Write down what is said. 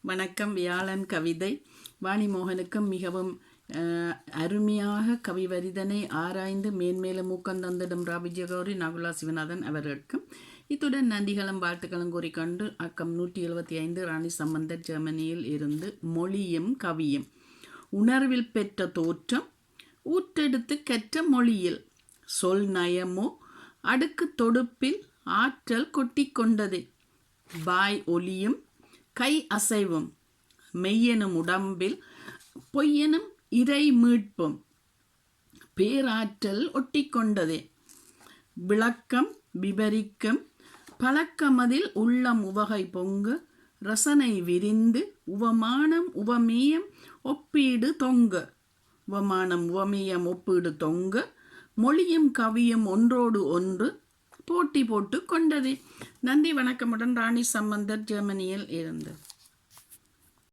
வணக்கம். வியாழன் கவிதை. வாணிமோகனுக்கும் மிகவும் அருமையாக கவிவரிதனை ஆராய்ந்து மேன்மேலும் ஊக்கந்தந்திடும் ராபிஜகௌரி நகுலா சிவநாதன் அவர்களுக்கும் இத்துடன் நன்றிகளும் வாழ்த்துக்களும் கூறிக்கொண்டு அக்கம் 175 ராணி சம்பந்தர் ஜெர்மனியில் இருந்து மொழியும் கவியும். உணர்வில் பெற்ற தோற்றம் ஊற்றெடுத்து கற்ற மொழியில் சொல் நயமோ அடுக்கு தொடுப்பில் ஆற்றல் கொட்டி கொண்டது. வாய் ஒலியும் கை அசைவும் மெய்யெனும் உடம்பில் பொய்யெனும் இறை மீட்பும் பேராற்றல் ஒட்டி கொண்டதே. விளக்கம் விபரிக்கும் பழக்கமதில் உள்ளம் உவகை பொங்கு ரசனை விரிந்து உவமானம் உவமேயம் ஒப்பீடு தொங்க உவமானம் உவமேயம் ஒப்பீடு தொங்க மொழியும் கவியும் ஒன்றோடு ஒன்று போட்டி போட்டு கொண்டதே. நன்றி வணக்கமுடன் ராணி சம்பந்தர் ஜெர்மனியில் இருந்து.